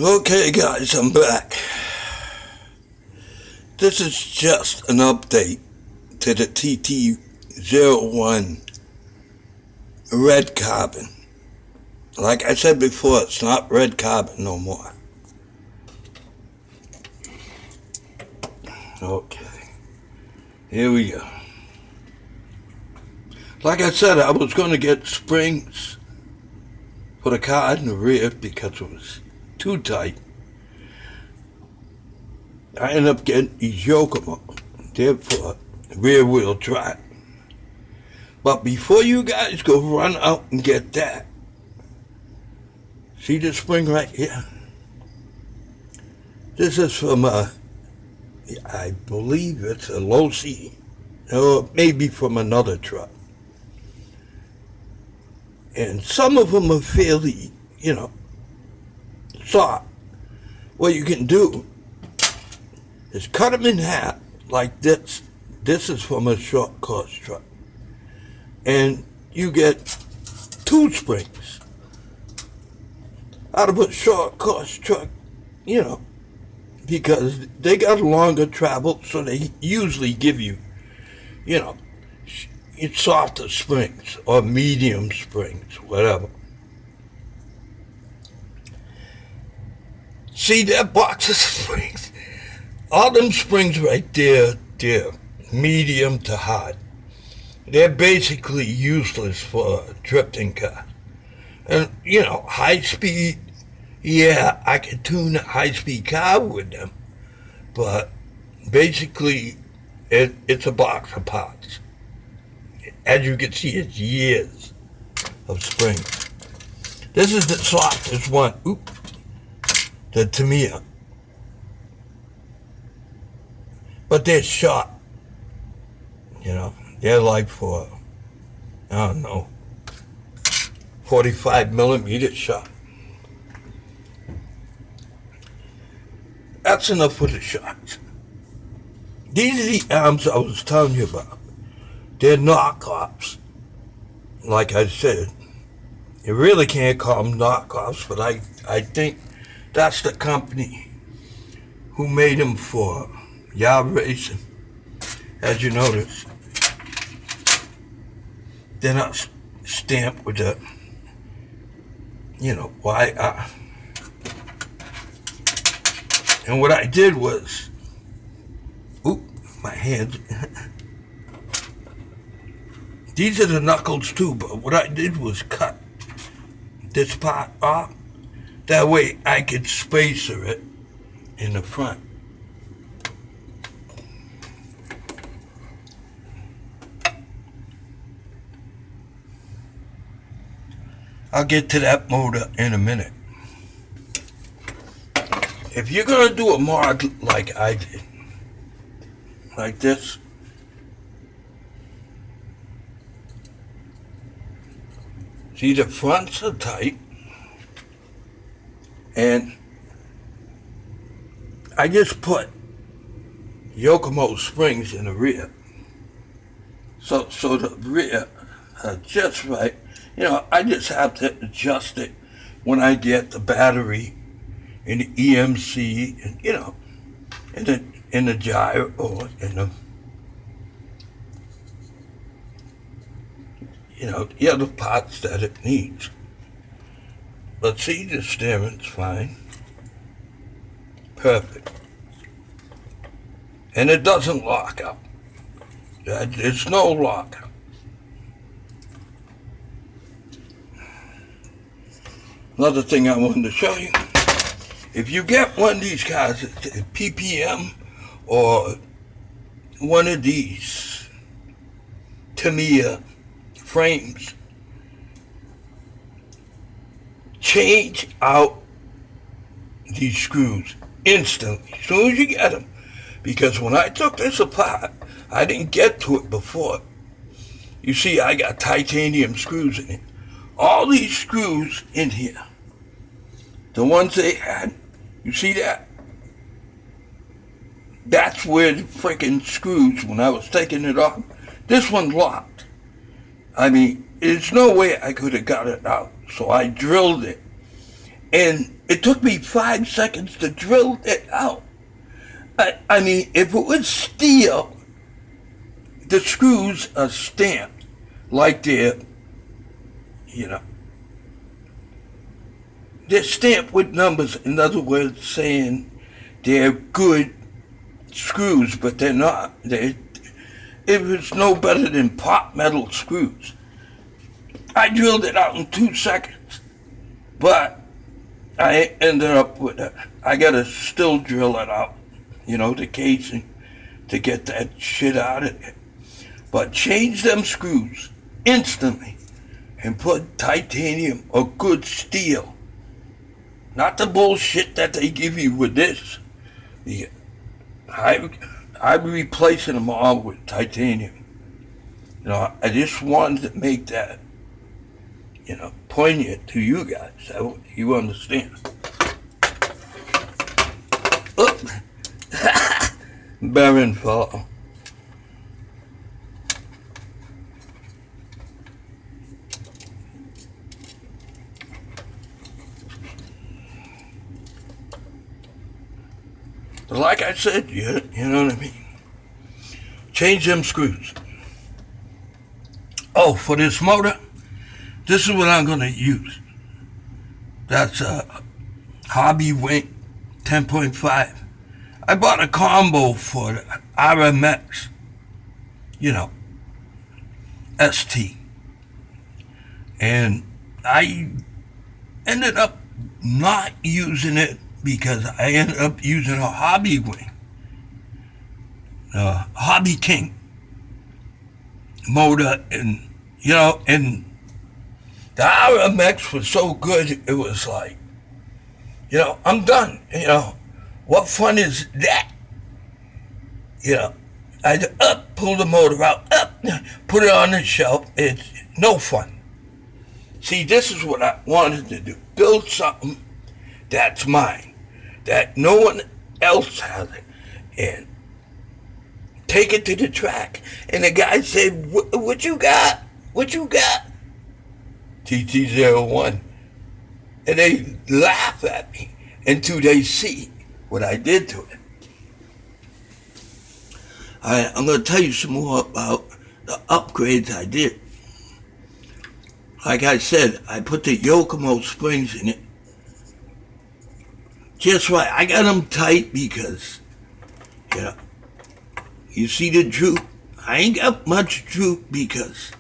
Okay guys, I'm back. This is just an update to the TT01 red carbon. Like I said before, it's not red carbon no more. Okay, here we go. Like I said, I was going to get springs for the car in the rear because it was too tight. I ended up getting these Yokomo, therefore rear wheel drive. But before you guys go run out and get that, see this spring right here? This is from I believe it's a low C, or maybe from another truck. And some of them are fairly, soft. What you can do is cut them in half like this. This is from a short course truck. And you get 2 springs out of a short course truck, because they got longer travel, so they usually give you, it's softer springs or medium springs, whatever. See that box of springs? All them springs right there, they're medium to hard. They're basically useless for a drifting car. And, high speed, yeah, I could tune a high-speed car with them. But basically, it's a box of parts. As you can see, it's years of springs. This is the softest one. Oop. The Tamiya. But they're short. They're like for, 45 millimeter shot. That's enough for the shots. These are the arms I was telling you about. They're knockoffs. Like I said, you really can't call them knockoffs, but I think that's the company who made them for Yard Racing. As you notice, they're not stamped with the, YR. And what I did was, my hands. These are the knuckles too, but what I did was cut this part off. That way I could spacer it in the front. I'll get to that motor in a minute. If you're going to do a mod like I did, like this, see the fronts are tight, and I just put Yokomo springs in the rear. So the rear are just right. I just have to adjust it when I get the battery in the EMC, and, in the gyro, or in the other parts that it needs. But see, the steering's fine. Perfect. And it doesn't lock up. There's no lockout. Another thing I wanted to show you, if you get one of these cars, PPM, or one of these Tamiya frames, change out these screws instantly, as soon as you get them. Because when I took this apart, I didn't get to it before. You see, I got titanium screws in it. All these screws in here, the ones they had, you see that? That's where the freaking screws, when I was taking it off, this one locked. There's no way I could have got it out. So I drilled it. And It took me 5 seconds to drill it out. I mean, if it was steel, the screws are stamped like they're stamped with numbers. In other words, saying they're good screws, but they're not. It was no better than pot metal screws. I drilled it out in 2 seconds, but I ended up with I gotta still drill it out, the casing, to get that shit out of it. But change them screws instantly and put titanium or good steel. Not the bullshit that they give you with this. I'm replacing them all with titanium. I just wanted to make that, poignant to you guys, so you understand. Baron fall. Like I said, you know what I mean? Change them screws. Oh, for this motor, this is what I'm going to use. That's a Hobby Wing 10.5. I bought a combo for the RMX, ST. And I ended up not using it because I ended up using a Hobby Wing, Hobby King motor, and and the RMX was so good, it was like, I'm done, what fun is that? I pull the motor out, put it on the shelf, it's no fun. See, this is what I wanted to do, build something that's mine, that no one else has it, and take it to the track. And the guy said, what you got? What you got? TT01. And they laugh at me until they see what I did to it. I'm going to tell you some more about the upgrades I did. Like I said, I put the Yokomo springs in it. Just right. I got them tight because, you see the droop. I ain't got much droop because,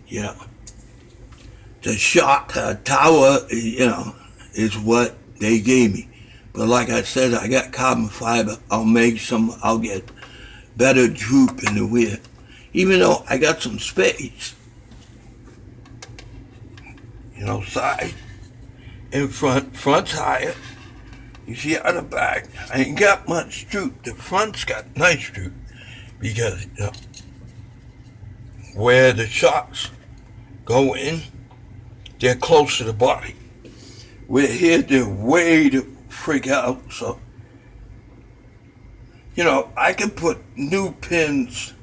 the shock tower, is what they gave me. But like I said, I got carbon fiber. I'll get better droop in the rear. Even though I got some space. Side and front's higher. You see on the back, I ain't got much droop. The front's got nice droop because, where the shocks go in, they're close to the body. We're here, they're way to freak out. So, I can put new pins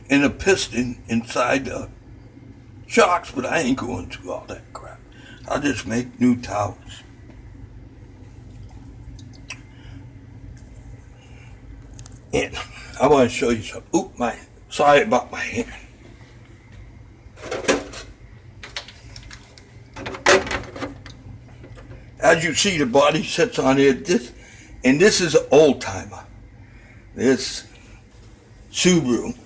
in a piston inside the shocks, but I ain't going through all that crap. I'll just make new towers. And I want to show you something. Sorry about my hand. As you see, the body sits on here. This is an old timer. This Subaru.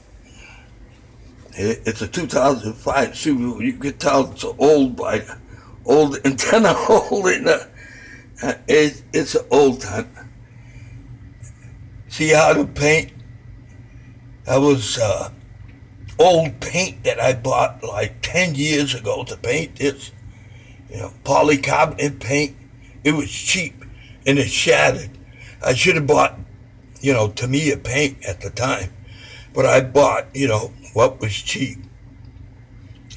It's a 2005 Subaru. You can tell it's old by the old antenna holding it's an old timer. See how the paint? That was old paint that I bought like 10 years ago to paint this. Polycarbonate paint. It was cheap and it shattered. I should have bought, Tamiya paint at the time. But I bought, what was cheap.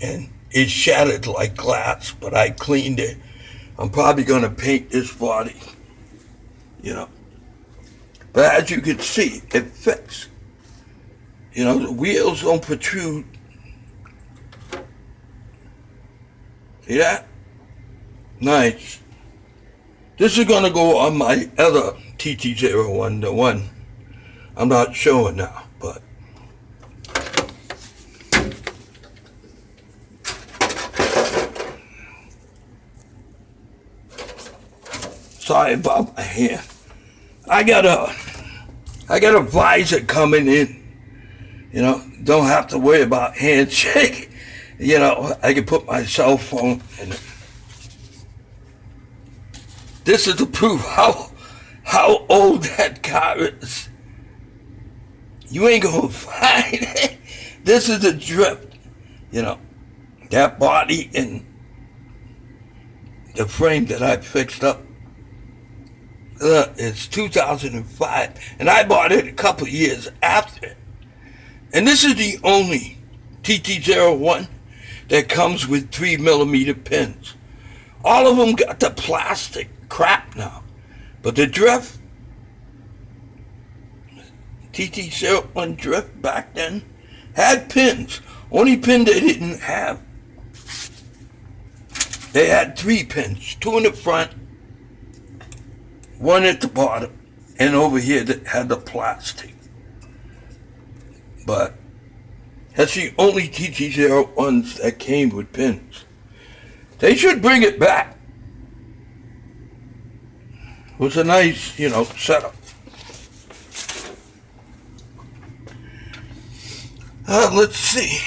And it shattered like glass, but I cleaned it. I'm probably going to paint this body, But as you can see, it fits. The wheels don't protrude. See that? Nice. This is going to go on my other TT01, the one I'm not showing now, but sorry about my hand. I got a visor coming in. You know, don't have to worry about handshake. You know, I can put my cell phone in it. This is to prove how old that car is. You ain't gonna find it. This is a drift. You know, that body and the frame that I fixed up. It's 2005, and I bought it a couple of years after. And this is the only TT01 that comes with 3mm pins. All of them got the plastic crap now. But the drift, TT01 drift back then, had pins. Only pin they didn't have, they had 3 pins. 2 in the front, 1 at the bottom, and over here that had the plastic. But that's the only TT01s that came with pins. They should bring it back. It was a nice, you know, setup. Let's see.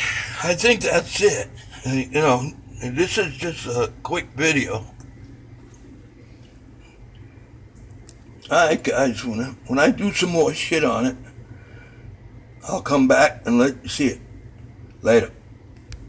I think that's it. You know, this is just a quick video. Alright guys, when I do some more shit on it, I'll come back and let you see it. Later.